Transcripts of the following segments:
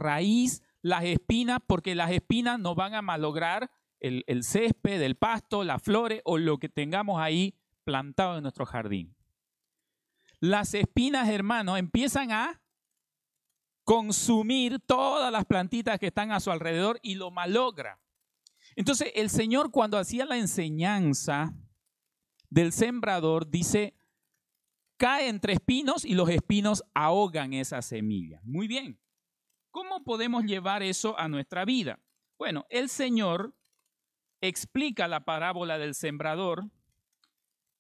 raíz, las espinas, porque las espinas nos van a malograr el césped, el pasto, las flores o lo que tengamos ahí plantado en nuestro jardín. Las espinas, hermanos, empiezan a consumir todas las plantitas que están a su alrededor y lo malogra. Entonces, el Señor, cuando hacía la enseñanza del sembrador, dice, cae entre espinos y los espinos ahogan esa semilla. Muy bien. ¿Cómo podemos llevar eso a nuestra vida? Bueno, el Señor explica la parábola del sembrador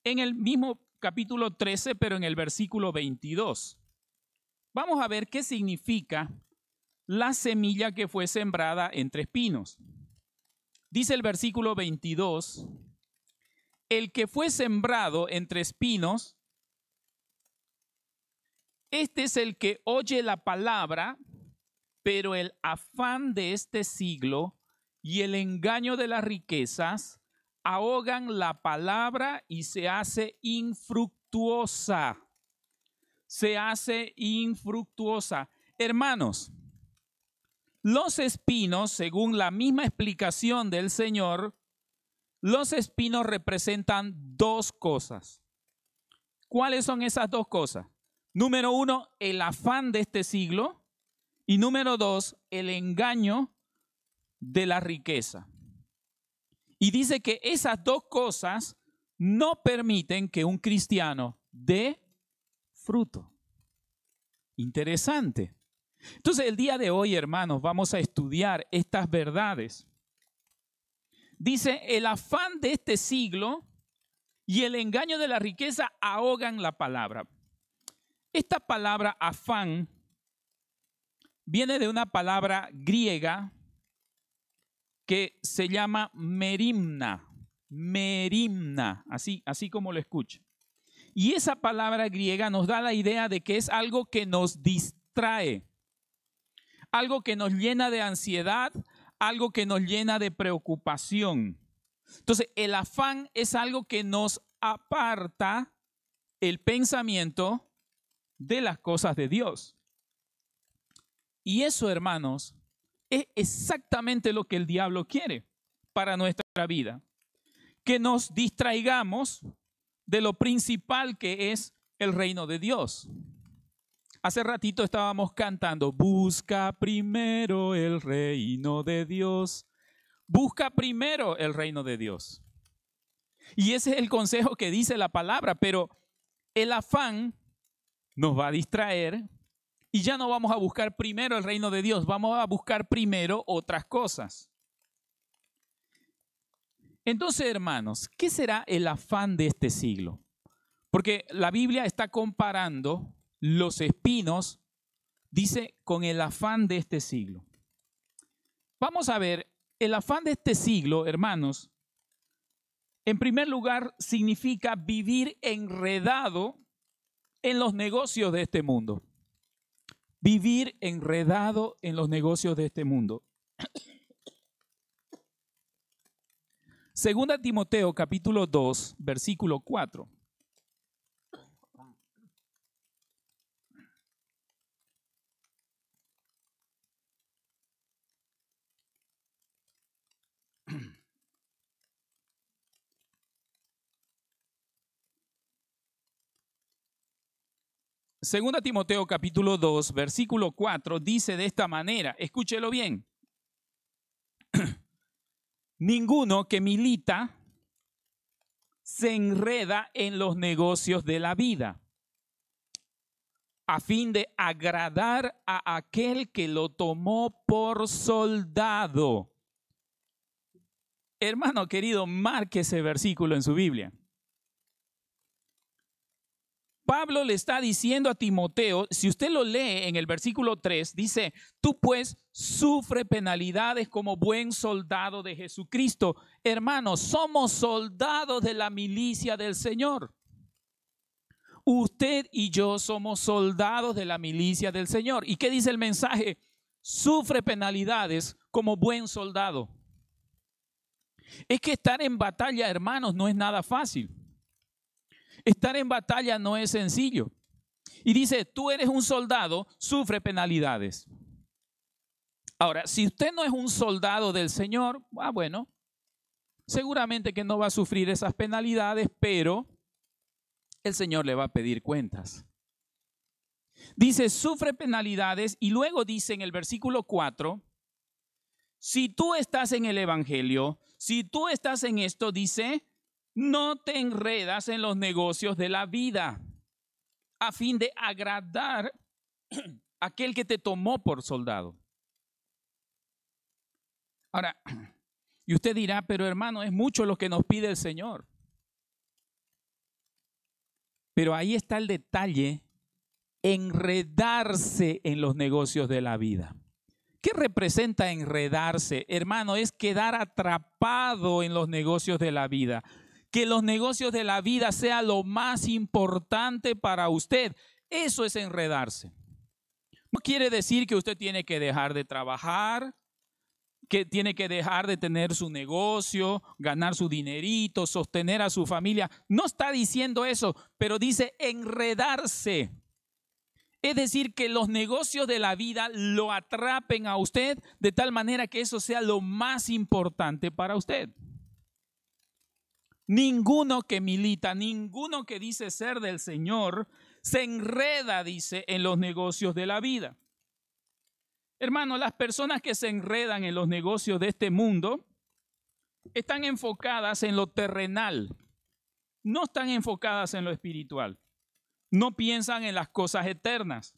en el mismo capítulo 13, pero en el versículo 22. Vamos a ver qué significa la semilla que fue sembrada entre espinos. Dice el versículo 22, el que fue sembrado entre espinos, este es el que oye la palabra, pero el afán de este siglo y el engaño de las riquezas ahogan la palabra y se hace infructuosa. Se hace infructuosa. Hermanos, los espinos, según la misma explicación del Señor, los espinos representan dos cosas. ¿Cuáles son esas dos cosas? Número uno, el afán de este siglo. Y número dos, el engaño de la riqueza. Y dice que esas dos cosas no permiten que un cristiano dé fruto. Interesante. Entonces, el día de hoy, hermanos, vamos a estudiar estas verdades. Dice, el afán de este siglo y el engaño de la riqueza ahogan la palabra. Esta palabra afán viene de una palabra griega que se llama merimna. Merimna, así como lo escucha. Y esa palabra griega nos da la idea de que es algo que nos distrae, algo que nos llena de ansiedad, algo que nos llena de preocupación. Entonces, el afán es algo que nos aparta el pensamiento de las cosas de Dios. Y eso, hermanos, es exactamente lo que el diablo quiere para nuestra vida. Que nos distraigamos de lo principal que es el reino de Dios. Hace ratito estábamos cantando, busca primero el reino de Dios. Busca primero el reino de Dios. Y ese es el consejo que dice la palabra, pero el afán nos va a distraer y ya no vamos a buscar primero el reino de Dios, vamos a buscar primero otras cosas. Entonces, hermanos, ¿qué será el afán de este siglo? Porque la Biblia está comparando los espinos, dice, con el afán de este siglo. Vamos a ver, el afán de este siglo, hermanos, en primer lugar, significa vivir enredado en los negocios de este mundo. Vivir enredado en los negocios de este mundo. Segunda Timoteo, capítulo 2, versículo 4. Segunda Timoteo capítulo 2, versículo 4, dice de esta manera, escúchelo bien. Ninguno que milita se enreda en los negocios de la vida, a fin de agradar a aquel que lo tomó por soldado. Hermano querido, marque ese versículo en su Biblia. Pablo le está diciendo a Timoteo, si usted lo lee en el versículo 3, dice, tú pues sufre penalidades como buen soldado de Jesucristo. Hermanos, somos soldados de la milicia del Señor. Usted y yo somos soldados de la milicia del Señor. ¿Y qué dice el mensaje? Sufre penalidades como buen soldado. Es que estar en batalla, hermanos, no es nada fácil. Estar en batalla no es sencillo. Y dice, tú eres un soldado, sufre penalidades. Ahora, si usted no es un soldado del Señor, bueno, seguramente que no va a sufrir esas penalidades, pero el Señor le va a pedir cuentas. Dice, sufre penalidades, y luego dice en el versículo 4, si tú estás en el Evangelio, si tú estás en esto, dice, no te enredas en los negocios de la vida a fin de agradar a aquel que te tomó por soldado. Ahora, y usted dirá, pero hermano, es mucho lo que nos pide el Señor. Pero ahí está el detalle, enredarse en los negocios de la vida. ¿Qué representa enredarse? Hermano, es quedar atrapado en los negocios de la vida. Que los negocios de la vida sea lo más importante para usted. Eso es enredarse. No quiere decir que usted tiene que dejar de trabajar, que tiene que dejar de tener su negocio, ganar su dinerito, sostener a su familia. No está diciendo eso, pero dice enredarse. Es decir, que los negocios de la vida lo atrapen a usted de tal manera que eso sea lo más importante para usted. Ninguno que milita, ninguno que dice ser del Señor, se enreda, dice, en los negocios de la vida. Hermano, las personas que se enredan en los negocios de este mundo están enfocadas en lo terrenal, no están enfocadas en lo espiritual. No piensan en las cosas eternas.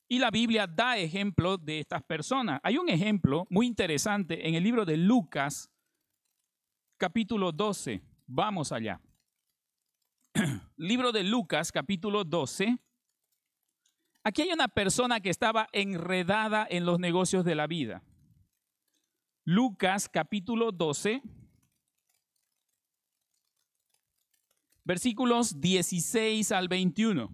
Y la Biblia da ejemplo de estas personas. Hay un ejemplo muy interesante en el libro de Lucas, capítulo 12. Vamos allá. Libro de Lucas, capítulo 12. Aquí hay una persona que estaba enredada en los negocios de la vida. Lucas, capítulo 12. Versículos 16 al 21.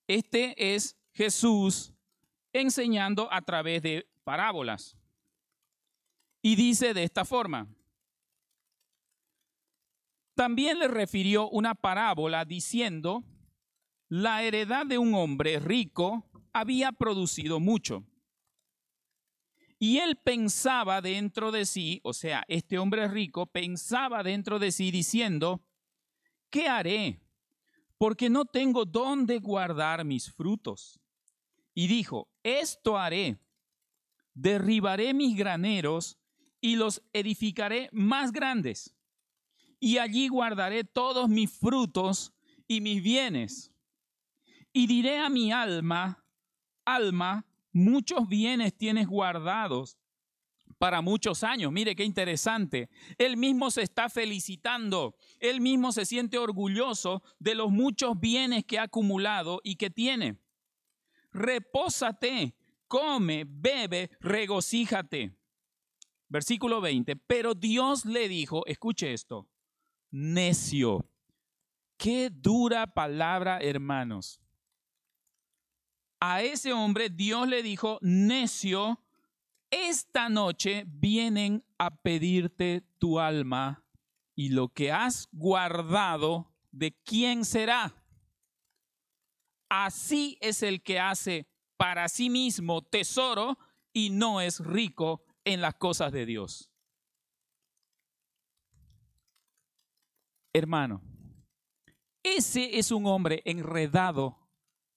Este es Jesús enseñando a través de parábolas. Y dice de esta forma. También le refirió una parábola diciendo, la heredad de un hombre rico había producido mucho. Y él pensaba dentro de sí, o sea, este hombre rico pensaba dentro de sí diciendo, ¿qué haré? Porque no tengo dónde guardar mis frutos. Y dijo, esto haré, derribaré mis graneros y los edificaré más grandes. Y allí guardaré todos mis frutos y mis bienes. Y diré a mi alma, alma, muchos bienes tienes guardados para muchos años. Mire qué interesante. Él mismo se está felicitando. Él mismo se siente orgulloso de los muchos bienes que ha acumulado y que tiene. Repósate, come, bebe, regocíjate. Versículo 20. Pero Dios le dijo, escuche esto, necio. Qué dura palabra, hermanos. A ese hombre Dios le dijo, necio, esta noche vienen a pedirte tu alma y lo que has guardado, ¿de quién será? Así es el que hace para sí mismo tesoro y no es rico en las cosas de Dios. Hermano, ese es un hombre enredado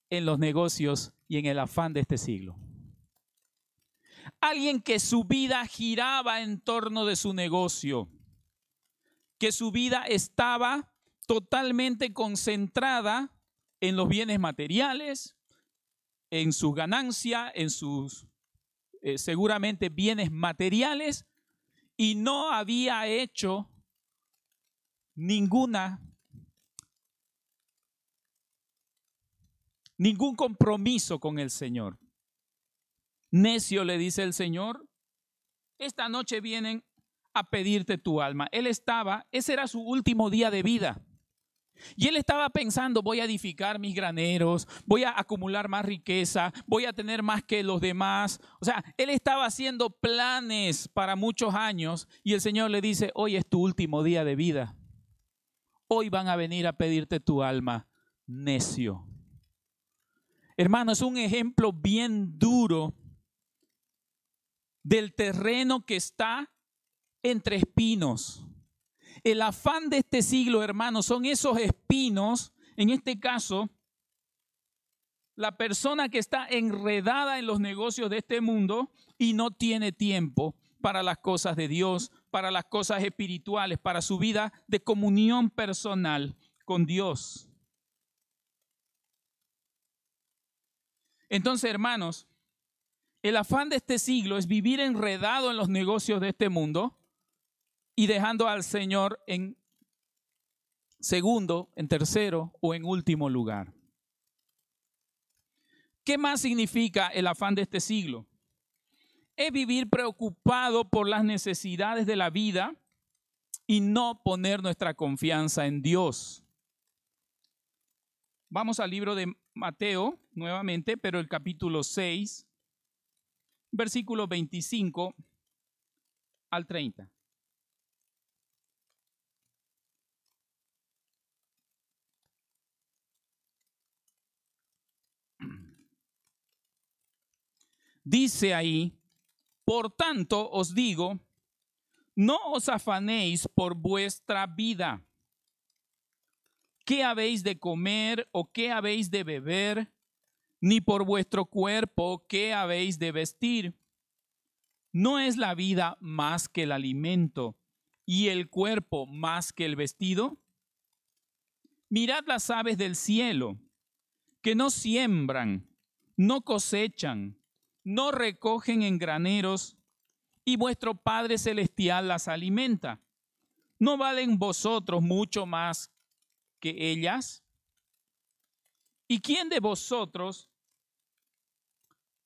en los negocios y en el afán de este siglo. Alguien que su vida giraba en torno de su negocio, que su vida estaba totalmente concentrada en los bienes materiales, en su ganancia, en sus seguramente bienes materiales, y no había hecho ningún compromiso con el Señor. Necio, le dice el Señor, esta noche vienen a pedirte tu alma. Ese era su último día de vida. Y él estaba pensando, voy a edificar mis graneros, voy a acumular más riqueza, voy a tener más que los demás. O sea, él estaba haciendo planes para muchos años y el Señor le dice, hoy es tu último día de vida. hoy van a venir a pedirte tu alma, necio. Hermano, es un ejemplo bien duro del terreno que está entre espinos. El afán de este siglo, hermano, son esos espinos. En este caso, la persona que está enredada en los negocios de este mundo y no tiene tiempo para las cosas de Dios, para las cosas espirituales, para su vida de comunión personal con Dios. Entonces, hermanos, el afán de este siglo es vivir enredado en los negocios de este mundo y dejando al Señor en segundo, en tercero o en último lugar. ¿Qué más significa el afán de este siglo? Es vivir preocupado por las necesidades de la vida y no poner nuestra confianza en Dios. Vamos al libro de Mateo nuevamente, pero el capítulo 6, versículos 25 al 30. Dice ahí, por tanto os digo, no os afanéis por vuestra vida. ¿Qué habéis de comer o qué habéis de beber? Ni por vuestro cuerpo, ¿qué habéis de vestir? ¿No es la vida más que el alimento y el cuerpo más que el vestido? Mirad las aves del cielo, que no siembran, no cosechan, no recogen en graneros, y vuestro Padre Celestial las alimenta. ¿No valen vosotros mucho más que ellas? ¿Y quién de vosotros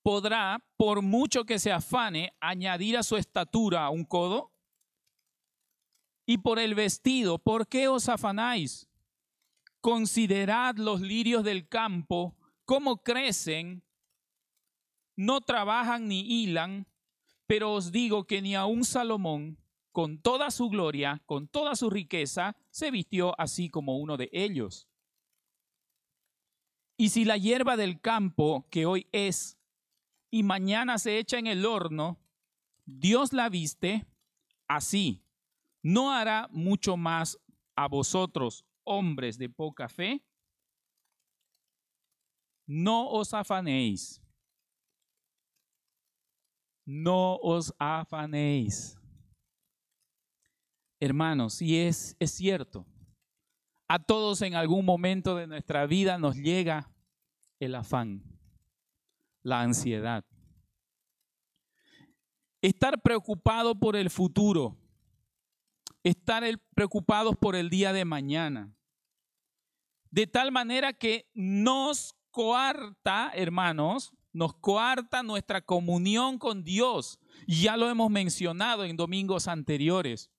podrá, por mucho que se afane, añadir a su estatura un codo? Y por el vestido, ¿por qué os afanáis? Considerad los lirios del campo, cómo crecen, no trabajan ni hilan, pero os digo que ni aun Salomón, con toda su gloria, con toda su riqueza, se vistió así como uno de ellos. Y si la hierba del campo, que hoy es, y mañana se echa en el horno, Dios la viste, así, ¿no hará mucho más a vosotros, hombres de poca fe? No os afanéis. No os afanéis. Hermanos, y es cierto, a todos en algún momento de nuestra vida nos llega el afán, la ansiedad. Estar preocupado por el futuro, estar preocupados por el día de mañana, de tal manera que nos coarta, hermanos, nos coarta nuestra comunión con Dios. Ya lo hemos mencionado en domingos anteriores.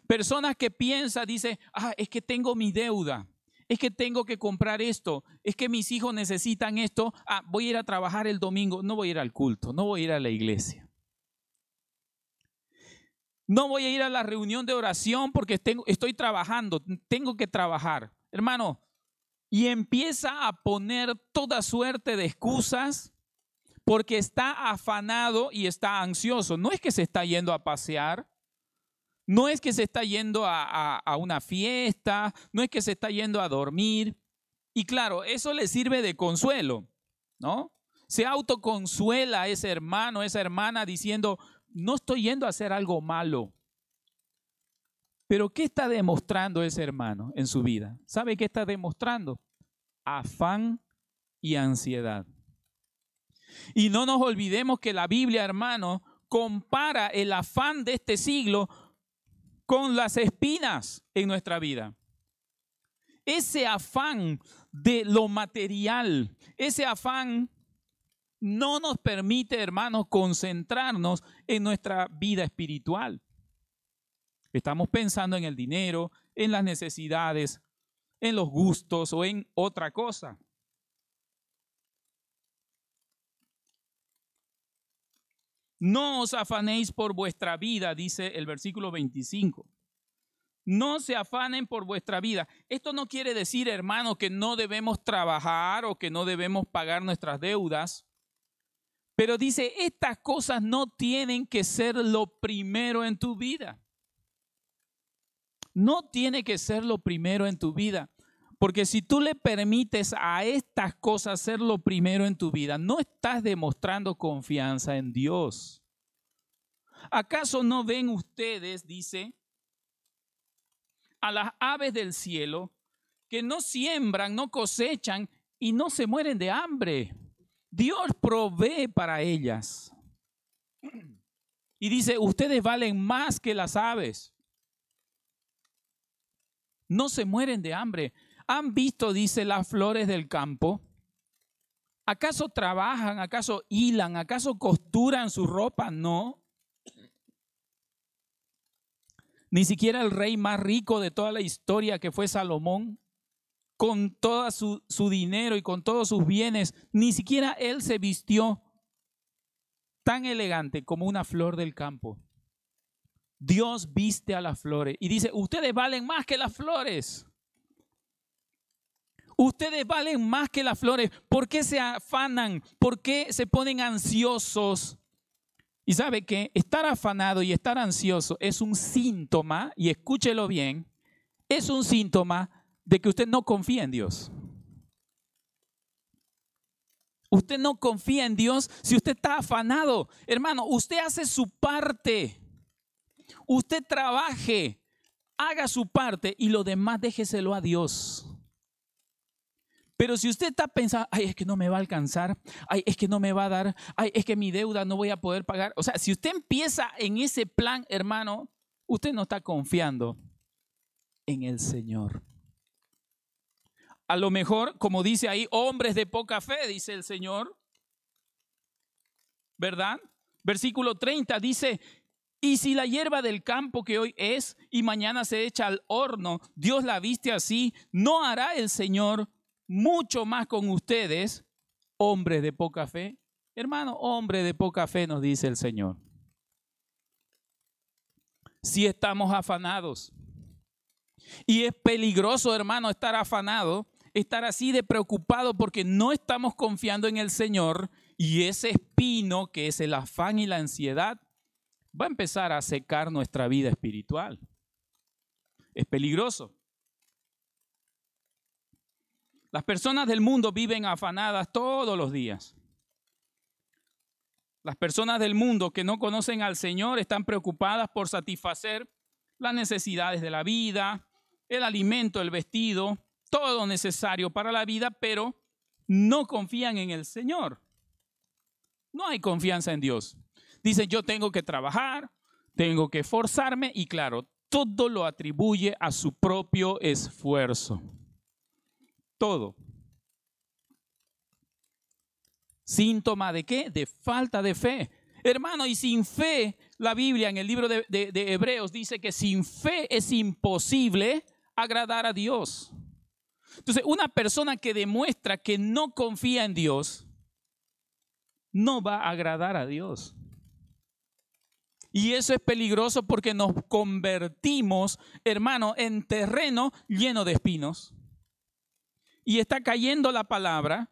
Personas que piensan, dicen, es que tengo mi deuda, es que tengo que comprar esto, es que mis hijos necesitan esto, voy a ir a trabajar el domingo, no voy a ir al culto, no voy a ir a la iglesia. No voy a ir a la reunión de oración porque estoy trabajando, tengo que trabajar. Hermano, y empieza a poner toda suerte de excusas porque está afanado y está ansioso. No es que se está yendo a pasear, no es que se está yendo a una fiesta, no es que se está yendo a dormir. Y claro, eso le sirve de consuelo, ¿no? Se autoconsuela ese hermano, esa hermana diciendo, no estoy yendo a hacer algo malo. Pero ¿qué está demostrando ese hermano en su vida? ¿Sabe qué está demostrando? Afán y ansiedad. Y no nos olvidemos que la Biblia, hermano, compara el afán de este siglo con las espinas en nuestra vida. Ese afán de lo material, ese afán no nos permite, hermanos, concentrarnos en nuestra vida espiritual. Estamos pensando en el dinero, en las necesidades, en los gustos o en otra cosa. No os afanéis por vuestra vida, dice el versículo 25. No se afanen por vuestra vida. Esto no quiere decir, hermano, que no debemos trabajar o que no debemos pagar nuestras deudas. Pero dice, estas cosas no tienen que ser lo primero en tu vida. No tiene que ser lo primero en tu vida. Porque si tú le permites a estas cosas ser lo primero en tu vida, no estás demostrando confianza en Dios. ¿Acaso no ven ustedes, dice, a las aves del cielo que no siembran, no cosechan y no se mueren de hambre? Dios provee para ellas. Y dice, ustedes valen más que las aves. No se mueren de hambre. ¿Han visto, dice, las flores del campo? ¿Acaso trabajan? ¿Acaso hilan? ¿Acaso costuran su ropa? No. Ni siquiera el rey más rico de toda la historia, que fue Salomón, con todo su dinero y con todos sus bienes, ni siquiera él se vistió tan elegante como una flor del campo. Dios viste a las flores y dice, ustedes valen más que las flores. Ustedes valen más que las flores. ¿Por qué se afanan? ¿Por qué se ponen ansiosos? Y sabe que estar afanado y estar ansioso es un síntoma, y escúchelo bien, es un síntoma de que usted no confía en Dios. Usted no confía en Dios si usted está afanado. Hermano, usted hace su parte. Usted trabaje, haga su parte y lo demás déjeselo a Dios. Pero si usted está pensando, ay, es que no me va a alcanzar, ay, es que no me va a dar, ay, es que mi deuda no voy a poder pagar. O sea, si usted empieza en ese plan, hermano, usted no está confiando en el Señor. A lo mejor, como dice ahí, hombres de poca fe, dice el Señor, ¿verdad? Versículo 30 dice, y si la hierba del campo que hoy es y mañana se echa al horno, Dios la viste así, ¿no hará el Señor mucho más con ustedes, hombres de poca fe? Hermano, hombre de poca fe, nos dice el Señor. Si estamos afanados, y es peligroso, hermano, estar afanado, estar así de preocupado porque no estamos confiando en el Señor, y ese espino que es el afán y la ansiedad va a empezar a secar nuestra vida espiritual. Es peligroso. Las personas del mundo viven afanadas todos los días. Las personas del mundo que no conocen al Señor están preocupadas por satisfacer las necesidades de la vida, el alimento, el vestido, todo necesario para la vida, pero no confían en el Señor. No hay confianza en Dios. Dicen, yo tengo que trabajar, tengo que esforzarme y claro, todo lo atribuye a su propio esfuerzo. Todo. ¿Síntoma de qué? De falta de fe. Hermano, y sin fe, la Biblia en el libro de Hebreos dice que sin fe es imposible agradar a Dios. Entonces, una persona que demuestra que no confía en Dios, no va a agradar a Dios. Y eso es peligroso porque nos convertimos, hermano, en terreno lleno de espinos. Y está cayendo la palabra.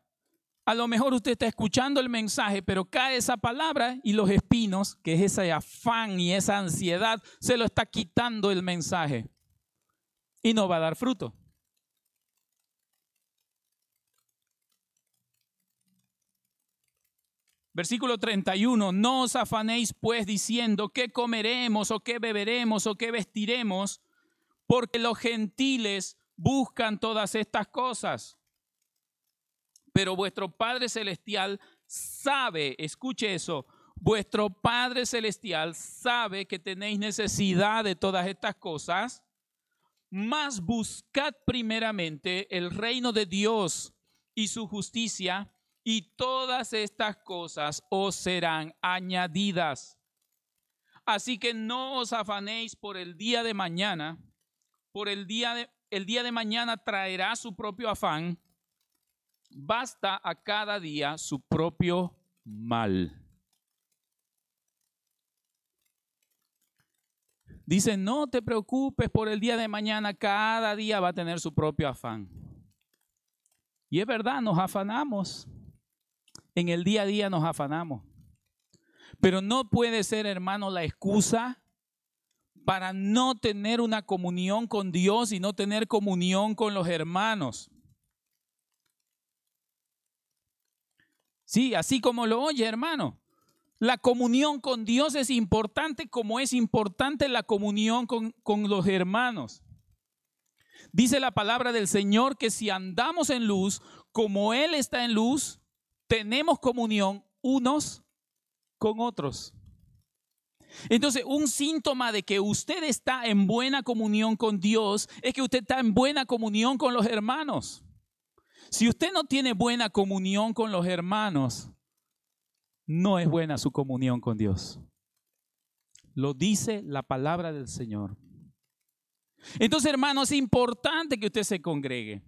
A lo mejor usted está escuchando el mensaje, pero cae esa palabra y los espinos, que es ese afán y esa ansiedad, se lo está quitando el mensaje. Y no va a dar fruto. Versículo 31, no os afanéis pues diciendo qué comeremos o qué beberemos o qué vestiremos, porque los gentiles buscan todas estas cosas. Pero vuestro Padre Celestial sabe, escuche eso, vuestro Padre Celestial sabe que tenéis necesidad de todas estas cosas, mas buscad primeramente el reino de Dios y su justicia, y todas estas cosas os serán añadidas. Así que no os afanéis por el día de mañana, el día de mañana traerá su propio afán. Basta a cada día su propio mal. Dicen, no te preocupes por el día de mañana, cada día va a tener su propio afán. Y es verdad, nos afanamos. En el día a día nos afanamos. Pero no puede ser, hermano, la excusa para no tener una comunión con Dios y no tener comunión con los hermanos. Sí, así como lo oye, hermano. La comunión con Dios es importante como es importante la comunión con los hermanos. Dice la palabra del Señor que si andamos en luz, como Él está en luz, tenemos comunión unos con otros. Entonces, un síntoma de que usted está en buena comunión con Dios es que usted está en buena comunión con los hermanos. Si usted no tiene buena comunión con los hermanos, no es buena su comunión con Dios. Lo dice la palabra del Señor. Entonces, hermanos, es importante que usted se congregue.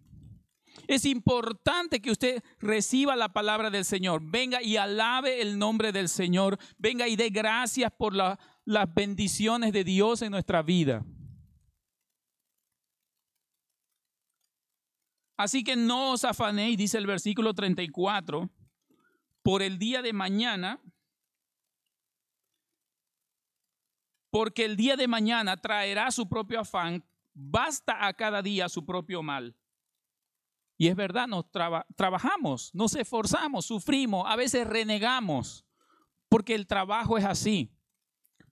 Es importante que usted reciba la palabra del Señor. Venga y alabe el nombre del Señor. Venga y dé gracias por las bendiciones de Dios en nuestra vida. Así que no os afanéis, dice el versículo 34, por el día de mañana, porque el día de mañana traerá su propio afán, basta a cada día su propio mal. Y es verdad, nos trabajamos, nos esforzamos, sufrimos, a veces renegamos, porque el trabajo es así,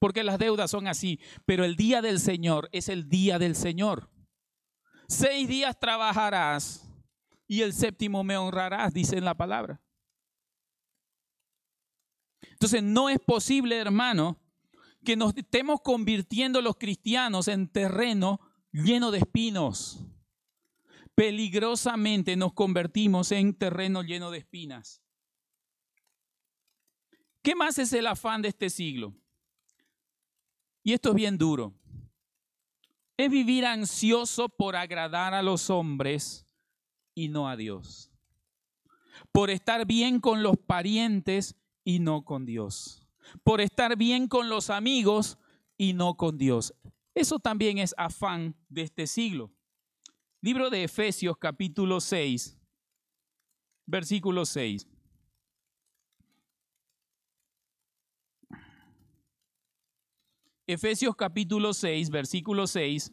porque las deudas son así, pero el día del Señor es el día del Señor. 6 días trabajarás y el séptimo me honrarás, dice en la palabra. Entonces no es posible, hermano, que nos estemos convirtiendo los cristianos en terreno lleno de espinos. Peligrosamente nos convertimos en terreno lleno de espinas. ¿Qué más es el afán de este siglo? Y esto es bien duro. Es vivir ansioso por agradar a los hombres y no a Dios. Por estar bien con los parientes y no con Dios. Por estar bien con los amigos y no con Dios. Eso también es afán de este siglo. Libro de Efesios, capítulo 6, versículo 6. Efesios capítulo 6, versículo 6.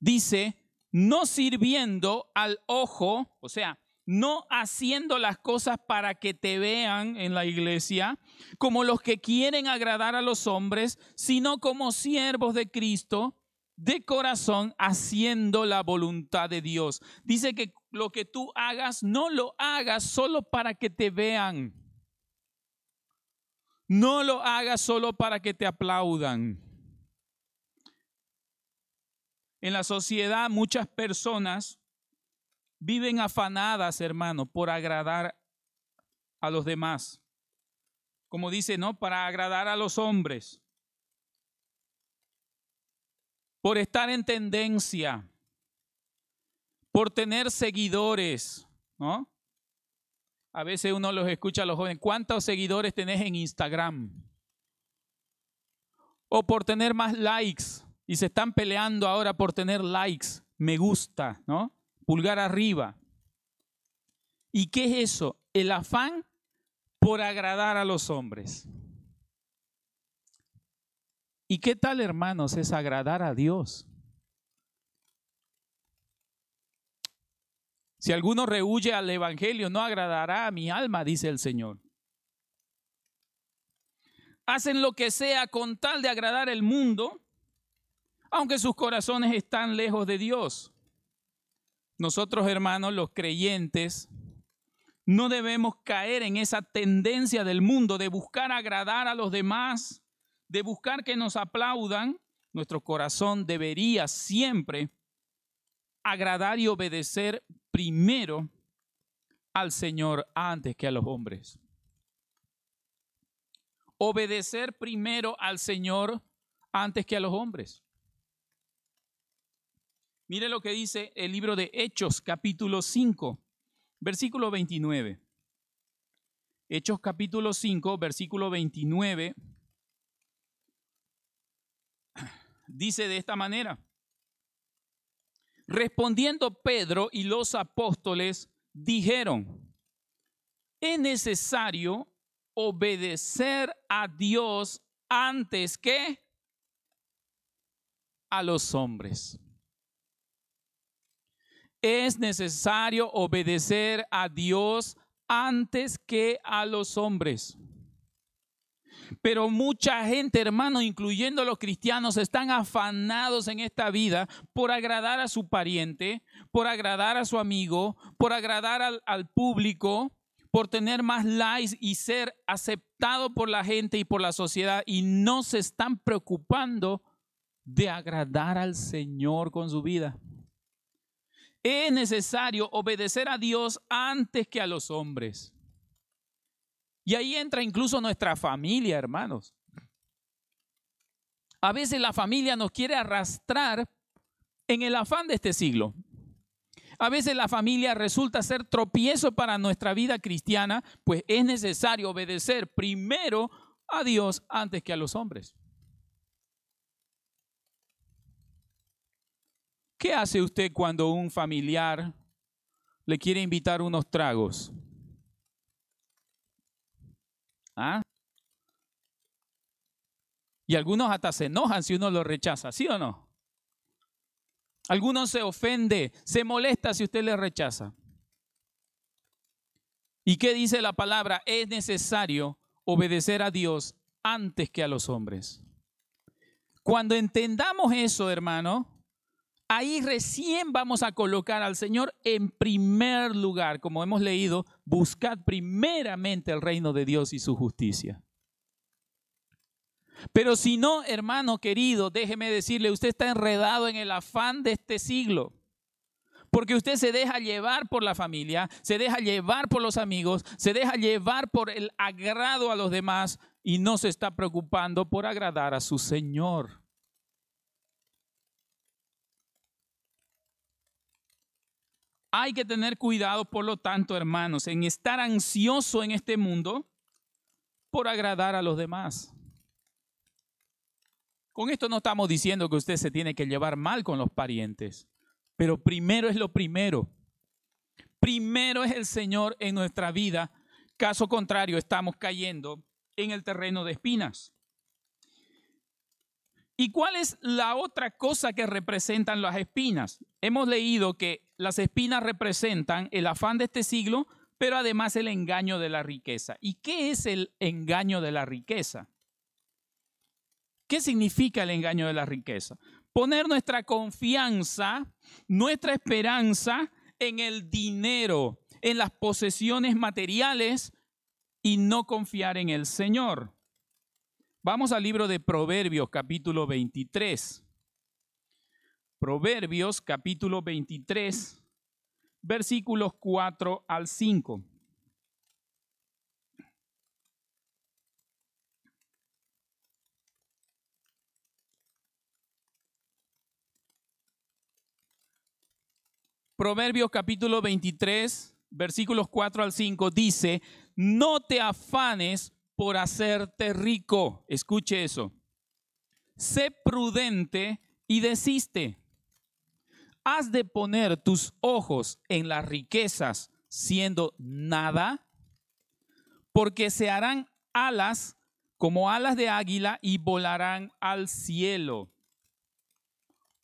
Dice, no sirviendo al ojo, o sea, no haciendo las cosas para que te vean en la iglesia, como los que quieren agradar a los hombres, sino como siervos de Cristo, de corazón, haciendo la voluntad de Dios. Dice que lo que tú hagas, no lo hagas solo para que te vean. No lo hagas solo para que te aplaudan. En la sociedad muchas personas viven afanadas, hermano, por agradar a los demás. Como dice, ¿no? Para agradar a los hombres. Por estar en tendencia. Por tener seguidores, ¿no? A veces uno los escucha a los jóvenes. ¿Cuántos seguidores tenés en Instagram? O por tener más likes. Y se están peleando ahora por tener likes, me gusta, ¿no? Pulgar arriba. ¿Y qué es eso? El afán por agradar a los hombres. ¿Y qué tal, hermanos, es agradar a Dios? Si alguno rehúye al evangelio, no agradará a mi alma, dice el Señor. Hacen lo que sea con tal de agradar al mundo, aunque sus corazones están lejos de Dios. Nosotros, hermanos, los creyentes, no debemos caer en esa tendencia del mundo de buscar agradar a los demás, de buscar que nos aplaudan. Nuestro corazón debería siempre agradar y obedecer primero al Señor antes que a los hombres. Obedecer primero al Señor antes que a los hombres. Mire lo que dice el libro de Hechos, capítulo 5, versículo 29. Hechos capítulo 5, versículo 29, dice de esta manera: respondiendo Pedro y los apóstoles dijeron: es necesario obedecer a Dios antes que a los hombres. Es necesario obedecer a Dios antes que a los hombres. Pero mucha gente, hermano, incluyendo los cristianos, están afanados en esta vida por agradar a su pariente, por agradar a su amigo, por agradar al público, por tener más likes y ser aceptado por la gente y por la sociedad, y no se están preocupando de agradar al Señor con su vida. Es necesario obedecer a Dios antes que a los hombres. Y ahí entra incluso nuestra familia, hermanos. A veces la familia nos quiere arrastrar en el afán de este siglo. A veces la familia resulta ser tropiezo para nuestra vida cristiana, pues es necesario obedecer primero a Dios antes que a los hombres. ¿Qué hace usted cuando un familiar le quiere invitar unos tragos? ¿Ah? Y algunos hasta se enojan si uno lo rechaza, ¿sí o no? Algunos se ofende, se molesta si usted le rechaza. ¿Y qué dice la palabra? Es necesario obedecer a Dios antes que a los hombres. Cuando entendamos eso, hermano, ahí recién vamos a colocar al Señor en primer lugar. Como hemos leído, buscad primeramente el reino de Dios y su justicia. Pero si no, hermano querido, déjeme decirle, usted está enredado en el afán de este siglo. Porque usted se deja llevar por la familia, se deja llevar por los amigos, se deja llevar por el agrado a los demás y no se está preocupando por agradar a su Señor. Hay que tener cuidado, por lo tanto, hermanos, en estar ansioso en este mundo por agradar a los demás. Con esto no estamos diciendo que usted se tiene que llevar mal con los parientes, pero primero es lo primero. Primero es el Señor en nuestra vida. Caso contrario, estamos cayendo en el terreno de espinas. ¿Y cuál es la otra cosa que representan las espinas? Hemos leído que las espinas representan el afán de este siglo, pero además el engaño de la riqueza. ¿Y qué es el engaño de la riqueza? ¿Qué significa el engaño de la riqueza? Poner nuestra confianza, nuestra esperanza en el dinero, en las posesiones materiales y no confiar en el Señor. Vamos al libro de Proverbios, capítulo 23. Proverbios, capítulo 23, versículos 4 al 5. Proverbios, capítulo 23, versículos 4 al 5 dice: no te afanes por hacerte rico. Escuche eso. Sé prudente y desiste. ¿Has de poner tus ojos en las riquezas siendo nada? Porque se harán alas como alas de águila y volarán al cielo.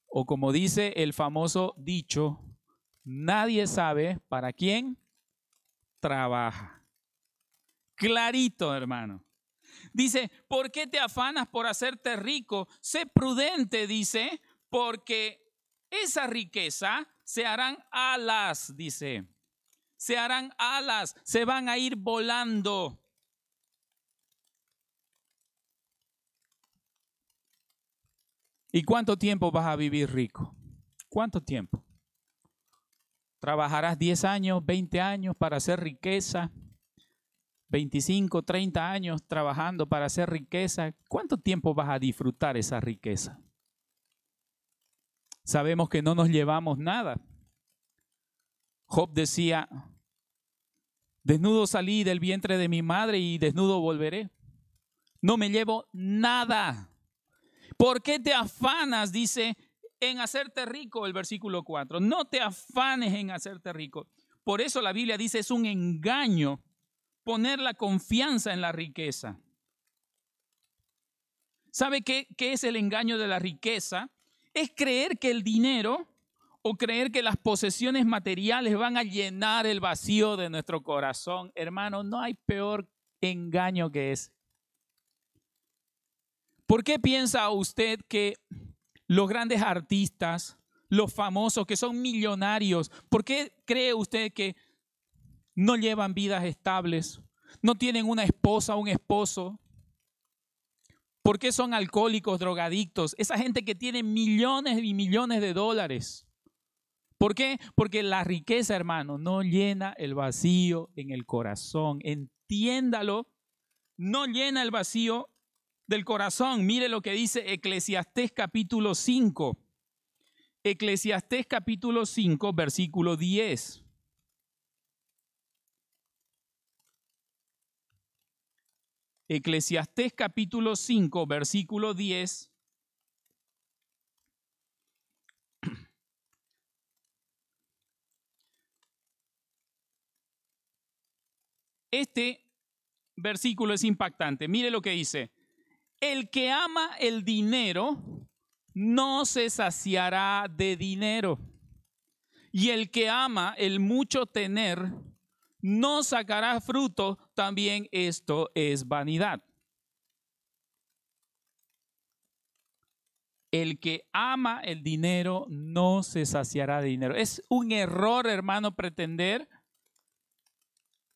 O como dice el famoso dicho, nadie sabe para quién trabaja. Clarito, hermano. Dice, ¿por qué te afanas por hacerte rico? Sé prudente, dice, porque esa riqueza se harán alas, dice. Se harán alas, se van a ir volando. ¿Y cuánto tiempo vas a vivir rico? ¿Cuánto tiempo? ¿Trabajarás 10 años, 20 años para hacer riqueza? 25, 30 años trabajando para hacer riqueza. ¿Cuánto tiempo vas a disfrutar esa riqueza? Sabemos que no nos llevamos nada. Job decía, Desnudo salí del vientre de mi madre y desnudo volveré. No me llevo nada. ¿Por qué te afanas, dice, en hacerte rico? El versículo 4. No te afanes en hacerte rico. Por eso la Biblia dice, es un engaño poner la confianza en la riqueza. ¿Sabe qué es el engaño de la riqueza? Es creer que el dinero o creer que las posesiones materiales van a llenar el vacío de nuestro corazón. Hermano, no hay peor engaño que ese. ¿Por qué piensa usted que los grandes artistas, los famosos que son millonarios, por qué cree usted que no llevan vidas estables, no tienen una esposa o un esposo? ¿Por qué son alcohólicos, drogadictos? Esa gente que tiene millones y millones de dólares. ¿Por qué? Porque la riqueza, hermano, no llena el vacío en el corazón. Entiéndalo, no llena el vacío del corazón. Mire lo que dice Eclesiastés capítulo 5. Eclesiastés capítulo 5, versículo 10. Eclesiastés capítulo 5, versículo 10. Este versículo es impactante. Mire lo que dice. El que ama el dinero no se saciará de dinero. Y el que ama el mucho tener no sacará fruto. También esto es vanidad. El que ama el dinero no se saciará de dinero. Es un error, hermano, pretender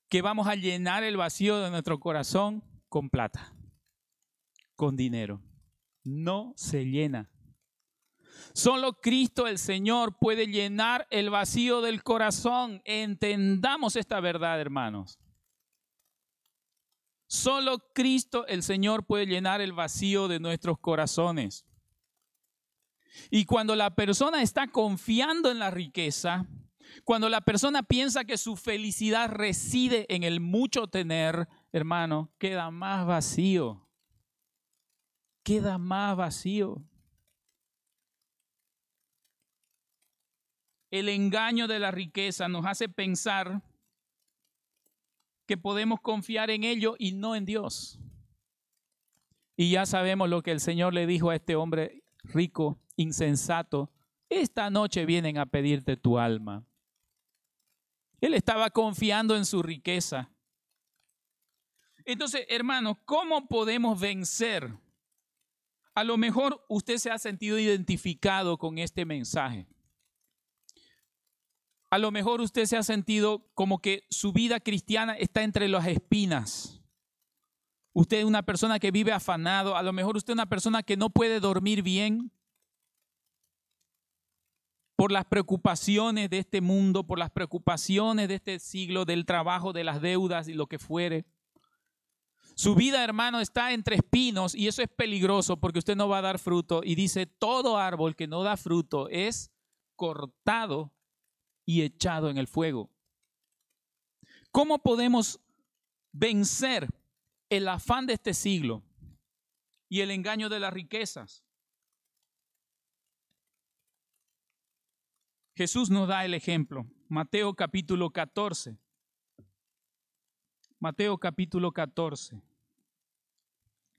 que vamos a llenar el vacío de nuestro corazón con plata, con dinero. No se llena. Solo Cristo el Señor puede llenar el vacío del corazón. Entendamos esta verdad, hermanos. Solo Cristo el Señor puede llenar el vacío de nuestros corazones. Y cuando la persona está confiando en la riqueza, cuando la persona piensa que su felicidad reside en el mucho tener, hermano, queda más vacío. Queda más vacío. El engaño de la riqueza nos hace pensar que podemos confiar en ello y no en Dios. Y ya sabemos lo que el Señor le dijo a este hombre rico, insensato. Esta noche vienen a pedirte tu alma. Él estaba confiando en su riqueza. Entonces, hermanos, ¿cómo podemos vencer? A lo mejor usted se ha sentido identificado con este mensaje. A lo mejor usted se ha sentido como que su vida cristiana está entre las espinas. Usted es una persona que vive afanado. A lo mejor usted es una persona que no puede dormir bien por las preocupaciones de este mundo, por las preocupaciones de este siglo, del trabajo, de las deudas y lo que fuere. Su vida, hermano, está entre espinos y eso es peligroso porque usted no va a dar fruto. Y dice, todo árbol que no da fruto es cortado y echado en el fuego. ¿Cómo podemos vencer el afán de este siglo y el engaño de las riquezas? Jesús nos da el ejemplo. Mateo capítulo 14. Mateo capítulo 14.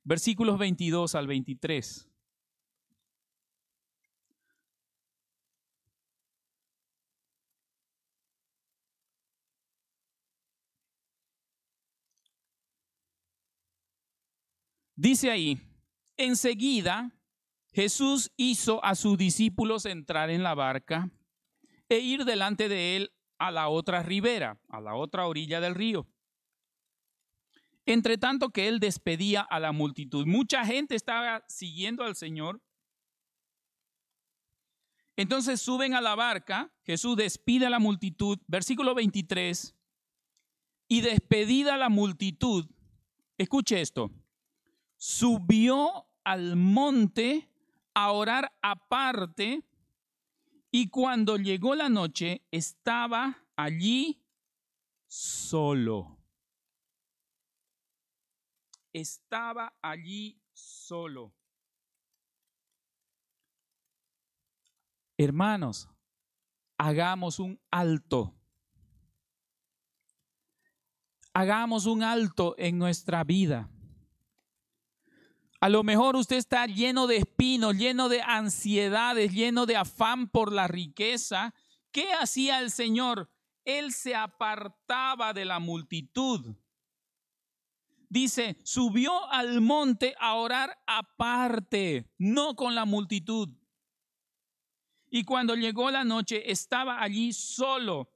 Versículos 22 al 23. Dice ahí, enseguida Jesús hizo a sus discípulos entrar en la barca e ir delante de él a la otra ribera, a la otra orilla del río. Entre tanto que él despedía a la multitud. Mucha gente estaba siguiendo al Señor. Entonces suben a la barca, Jesús despide a la multitud, versículo 23, y despedida la multitud, escuche esto, subió al monte a orar aparte y cuando llegó la noche estaba allí solo. Estaba allí solo. Hermanos, hagamos un alto. Hagamos un alto en nuestra vida. A lo mejor usted está lleno de espinos, lleno de ansiedades, lleno de afán por la riqueza. ¿Qué hacía el Señor? Él se apartaba de la multitud. Dice, subió al monte a orar aparte, no con la multitud. Y cuando llegó la noche, estaba allí solo.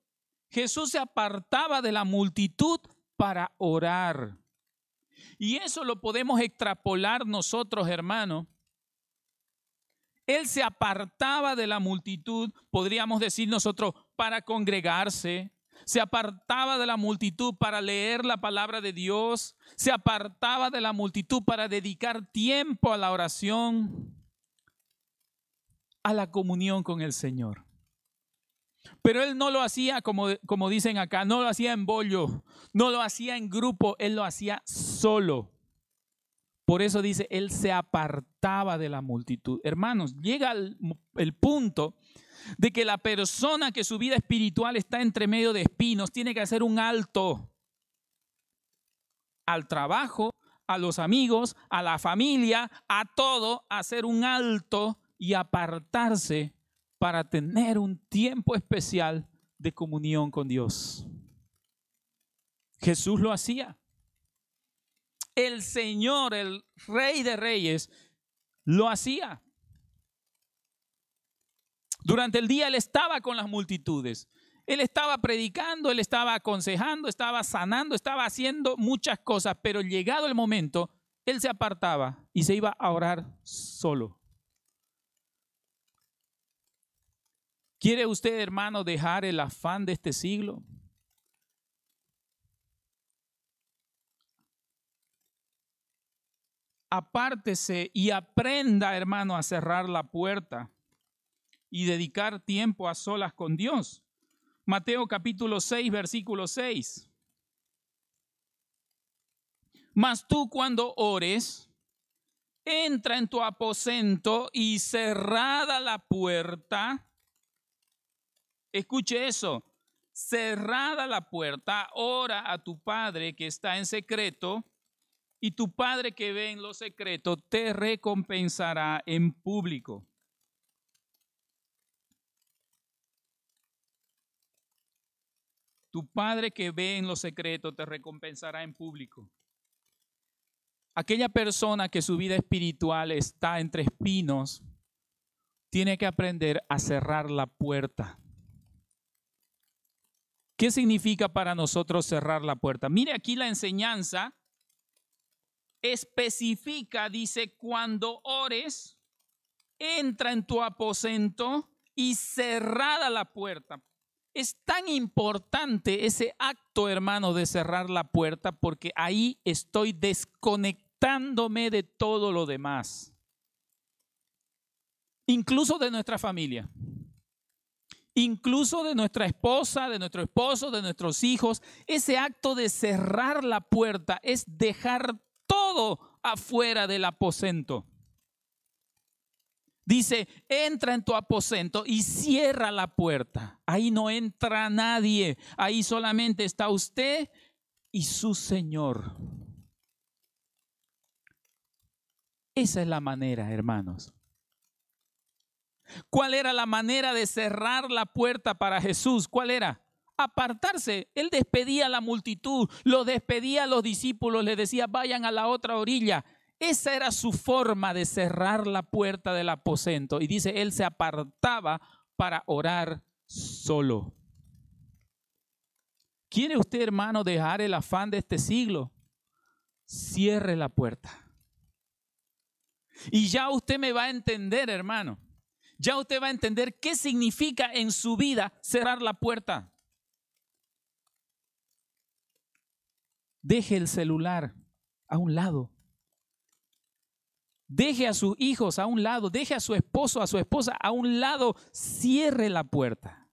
Jesús se apartaba de la multitud para orar. Y eso lo podemos extrapolar nosotros, hermanos. Él se apartaba de la multitud, podríamos decir nosotros, para congregarse. Se apartaba de la multitud para leer la palabra de Dios. Se apartaba de la multitud para dedicar tiempo a la oración, a la comunión con el Señor. Pero Él no lo hacía como dicen acá, no lo hacía en bollo, no lo hacía en grupo, Él lo hacía solo. Por eso dice, Él se apartaba de la multitud. Hermanos, llega el punto de que la persona que su vida espiritual está entre medio de espinos tiene que hacer un alto al trabajo, a los amigos, a la familia, a todo, hacer un alto y apartarse para tener un tiempo especial de comunión con Dios. Jesús lo hacía. El Señor, el Rey de Reyes, lo hacía. Durante el día Él estaba con las multitudes. Él estaba predicando, Él estaba aconsejando, estaba sanando, estaba haciendo muchas cosas, pero llegado el momento, Él se apartaba y se iba a orar solo. ¿Quiere usted, hermano, dejar el afán de este siglo? Apártese y aprenda, hermano, a cerrar la puerta y dedicar tiempo a solas con Dios. Mateo capítulo 6, versículo 6. Mas tú cuando ores, entra en tu aposento y cerrada la puerta. Escuche eso, cerrada la puerta, ora a tu Padre que está en secreto, y tu Padre que ve en lo secreto te recompensará en público. Tu Padre que ve en lo secreto te recompensará en público. Aquella persona que su vida espiritual está entre espinos, tiene que aprender a cerrar la puerta. ¿Qué significa para nosotros cerrar la puerta? Mire aquí la enseñanza especifica, dice, cuando ores, entra en tu aposento y cerrada la puerta. Es tan importante ese acto, hermano, de cerrar la puerta, porque ahí estoy desconectándome de todo lo demás. Incluso de nuestra familia. Incluso de nuestra esposa, de nuestro esposo, de nuestros hijos. Ese acto de cerrar la puerta es dejar todo afuera del aposento. Dice, entra en tu aposento y cierra la puerta. Ahí no entra nadie. Ahí solamente está usted y su Señor. Esa es la manera, hermanos. ¿Cuál era la manera de cerrar la puerta para Jesús? ¿Cuál era? Apartarse. Él despedía a la multitud, lo despedía a los discípulos, les decía, vayan a la otra orilla. Esa era su forma de cerrar la puerta del aposento. Y dice, él se apartaba para orar solo. ¿Quiere usted, hermano, dejar el afán de este siglo? Cierre la puerta. Y ya usted me va a entender, hermano. Ya usted va a entender qué significa en su vida cerrar la puerta. Deje el celular a un lado. Deje a sus hijos a un lado. Deje a su esposo, a su esposa a un lado. Cierre la puerta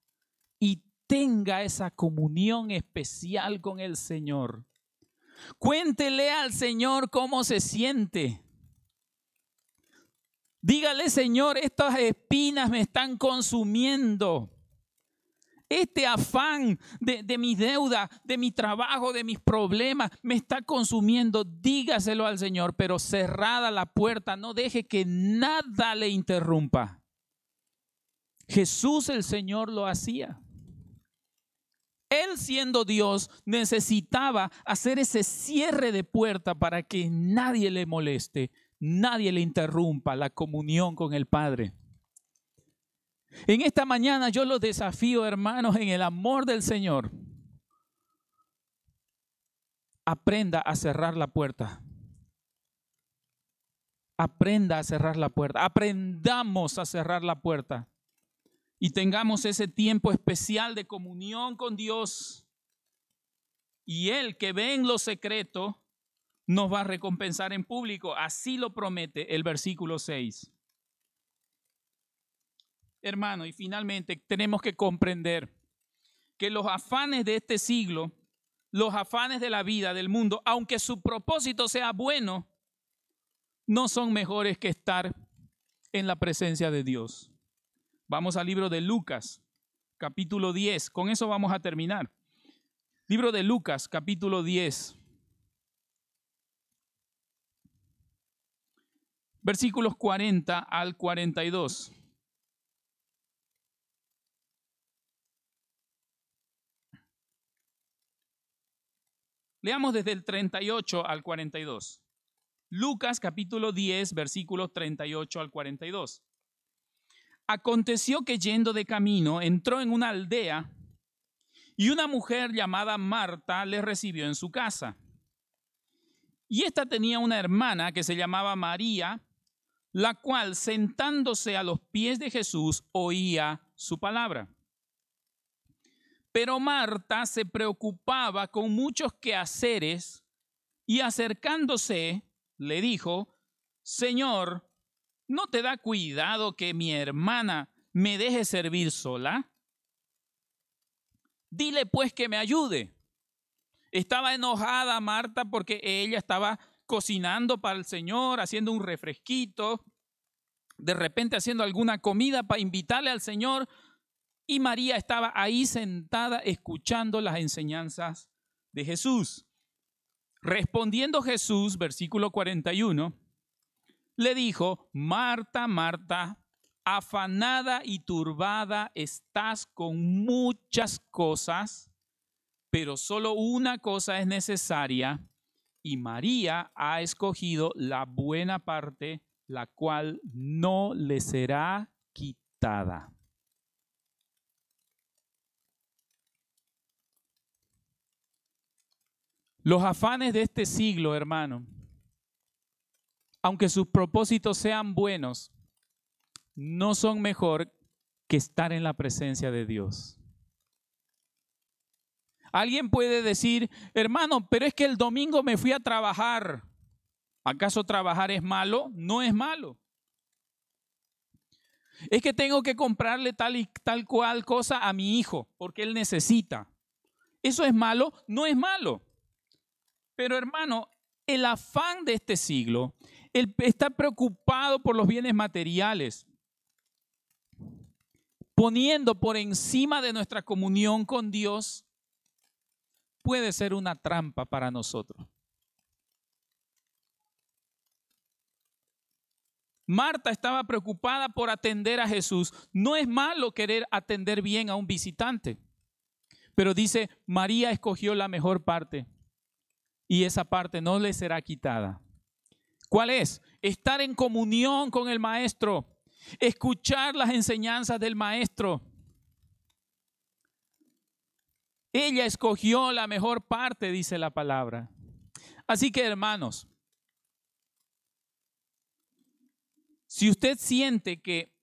y tenga esa comunión especial con el Señor. Cuéntele al Señor cómo se siente. Dígale, Señor, estas espinas me están consumiendo. Este afán de mi deuda, de mi trabajo, de mis problemas, me está consumiendo. Dígaselo al Señor, pero cerrada la puerta, no deje que nada le interrumpa. Jesús el Señor lo hacía. Él, siendo Dios, necesitaba hacer ese cierre de puerta para que nadie le moleste, nadie le interrumpa la comunión con el Padre. En esta mañana yo los desafío, hermanos, en el amor del Señor. Aprenda a cerrar la puerta. Aprenda a cerrar la puerta. Aprendamos a cerrar la puerta. Y tengamos ese tiempo especial de comunión con Dios. Y Él, que ve en lo secreto, nos va a recompensar en público. Así lo promete el versículo 6. Hermano, y finalmente tenemos que comprender que los afanes de este siglo, los afanes de la vida, del mundo, aunque su propósito sea bueno, no son mejores que estar en la presencia de Dios. Vamos al libro de Lucas, capítulo 10. Con eso vamos a terminar. Libro de Lucas, capítulo 10. Versículos 40 al 42. Leamos desde el 38 al 42. Lucas capítulo 10, versículos 38 al 42. Aconteció que yendo de camino, entró en una aldea y una mujer llamada Marta le recibió en su casa. Y ésta tenía una hermana que se llamaba María, la cual, sentándose a los pies de Jesús, oía su palabra. Pero Marta se preocupaba con muchos quehaceres y acercándose le dijo: Señor, ¿no te da cuidado que mi hermana me deje servir sola? Dile pues que me ayude. Estaba enojada Marta porque ella estaba cocinando para el Señor, haciendo un refresquito, de repente haciendo alguna comida para invitarle al Señor. Y María estaba ahí sentada escuchando las enseñanzas de Jesús. Respondiendo Jesús, versículo 41, le dijo: Marta, Marta, afanada y turbada estás con muchas cosas, pero solo una cosa es necesaria, y María ha escogido la buena parte, la cual no le será quitada. Los afanes de este siglo, hermano, aunque sus propósitos sean buenos, no son mejor que estar en la presencia de Dios. Alguien puede decir: hermano, pero es que el domingo me fui a trabajar. ¿Acaso trabajar es malo? No es malo. Es que tengo que comprarle tal y tal cual cosa a mi hijo porque él necesita. ¿Eso es malo? No es malo. Pero hermano, el afán de este siglo, el estar preocupado por los bienes materiales, poniendo por encima de nuestra comunión con Dios, puede ser una trampa para nosotros. Marta estaba preocupada por atender a Jesús. No es malo querer atender bien a un visitante, pero dice: María escogió la mejor parte y esa parte no le será quitada. ¿Cuál es? Estar en comunión con el Maestro, escuchar las enseñanzas del Maestro. Ella escogió la mejor parte, dice la palabra. Así que, hermanos, si usted siente que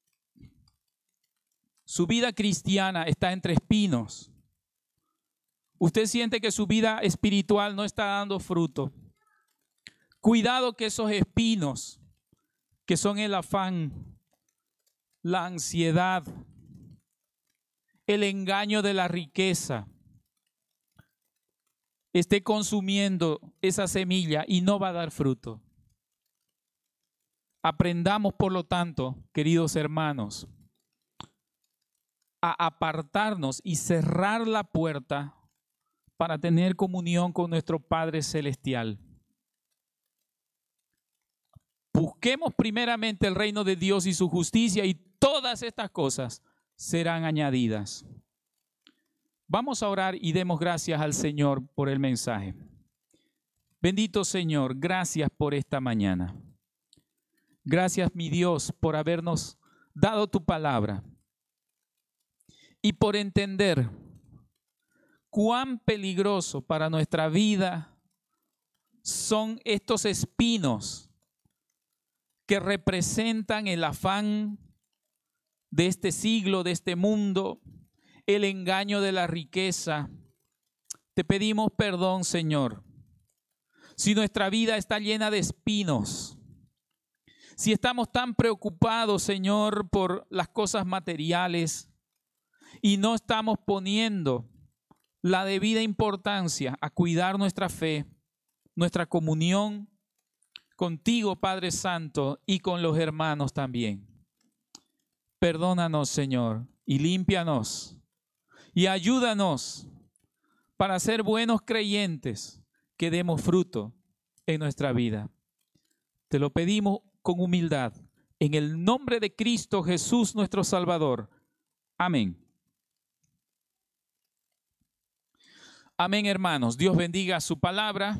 su vida cristiana está entre espinos, usted siente que su vida espiritual no está dando fruto, cuidado que esos espinos, que son el afán, la ansiedad, el engaño de la riqueza esté consumiendo esa semilla y no va a dar fruto. Aprendamos, por lo tanto, queridos hermanos, a apartarnos y cerrar la puerta para tener comunión con nuestro Padre Celestial. Busquemos primeramente el reino de Dios y su justicia, y todas estas cosas serán añadidas. Vamos a orar y demos gracias al Señor por el mensaje. Bendito Señor, gracias por esta mañana. Gracias, mi Dios, por habernos dado tu palabra y por entender cuán peligroso para nuestra vida son estos espinos que representan el afán de este siglo, de este mundo, el engaño de la riqueza. Te pedimos perdón, Señor, si nuestra vida está llena de espinos, si estamos tan preocupados, Señor, por las cosas materiales y no estamos poniendo la debida importancia a cuidar nuestra fe, nuestra comunión contigo, Padre Santo, y con los hermanos también. Perdónanos, Señor, y límpianos, y ayúdanos para ser buenos creyentes que demos fruto en nuestra vida. Te lo pedimos con humildad, en el nombre de Cristo Jesús, nuestro Salvador. Amén. Amén, hermanos. Dios bendiga su palabra.